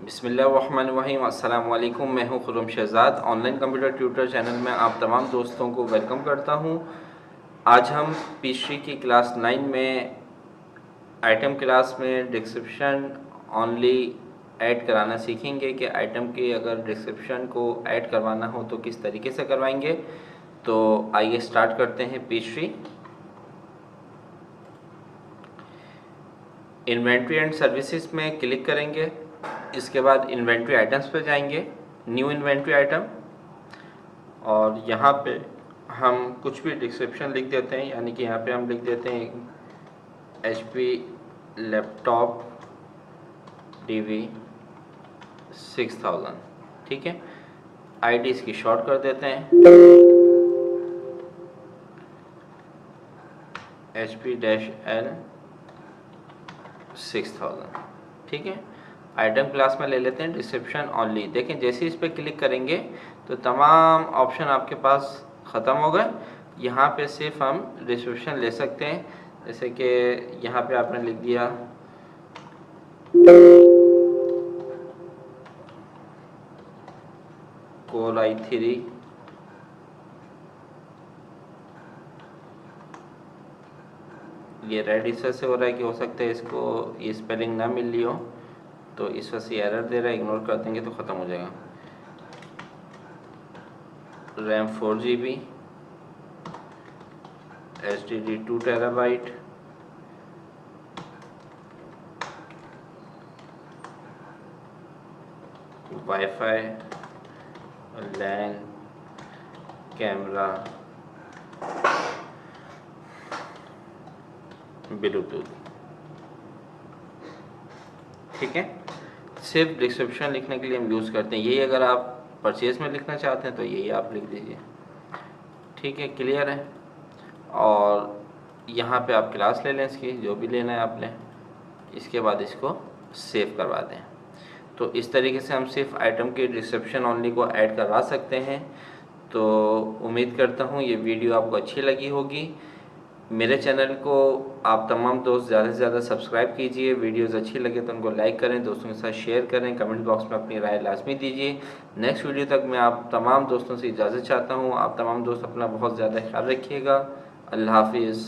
बिस्मिल्लाहिर्रहमानिर्रहीम। अस्सलाम वालेकुम। मैं हूं Khurram Shahzad. Online computer tutor channel में आप तमाम दोस्तों को वेलकम करता हूं। आज हम पीएचडी की क्लास 9 में आइटम क्लास में डिस्क्रिप्शन ओनली ऐड कराना सीखेंगे कि आइटम के अगर डिस्क्रिप्शन को ऐड करवाना हो तो किस तरीके से करवाएंगे। तो आइए स्टार्ट करते हैं। पीएचडी इन्वेंट्री एंड सर्विसेज में क्लिक करेंगे। इसके बाद इन्वेंट्री आइटम्स पे जाएंगे, न्यू इन्वेंट्री आइटम, और यहाँ पे हम कुछ भी डिस्क्रिप्शन लिख देते हैं। यानी कि यहाँ पे हम लिख देते हैं HP लैपटॉप DV 6000। ठीक है, ID इसकी शॉर्ट कर देते हैं HP-L 6000। ठीक है, आइटम क्लास में ले लेते हैं डिस्क्रिप्शन ओनली। देखें जैसे इस पर क्लिक करेंगे तो तमाम ऑप्शन आपके पास ख़त्म हो गए। यहाँ पे सिर्फ हम डिस्क्रिप्शन ले सकते हैं। जैसे कि यहाँ पे आपने लिख दिया Core i3 ये रेड इस वजह से हो रहा है कि हो सकता है इसको ये स्पेलिंग ना मिल रही हो, तो इस वजह से एरर दे रहा है। इग्नोर कर देंगे तो ख़त्म हो जाएगा। RAM 4 GB, HDD 2 TB, WiFi, LAN, camera, Bluetooth. ठीक है, सिर्फ डिस्क्रिप्शन लिखने के लिए हम यूज़ करते हैं। यही अगर आप परचेज में लिखना चाहते हैं तो यही आप लिख दीजिए। ठीक है, क्लियर है। और यहाँ पे आप क्लास ले लें, इसकी जो भी लेना है आप लें। इसके बाद इसको सेव करवा दें। तो इस तरीके से हम सिर्फ आइटम के डिस्क्रिप्शन ओनली को ऐड करवा सकते हैं। तो उम्मीद करता हूँ ये वीडियो आपको अच्छी लगी होगी। मेरे चैनल को आप तमाम दोस्त ज़्यादा से ज़्यादा सब्सक्राइब कीजिए। वीडियोस अच्छी लगे तो उनको लाइक करें, दोस्तों के साथ शेयर करें, कमेंट बॉक्स में अपनी राय लाजमी दीजिए। नेक्स्ट वीडियो तक मैं आप तमाम दोस्तों से इजाज़त चाहता हूँ। आप तमाम दोस्त अपना बहुत ज़्यादा ख्याल रखिएगा। अल्लाह हाफिज़।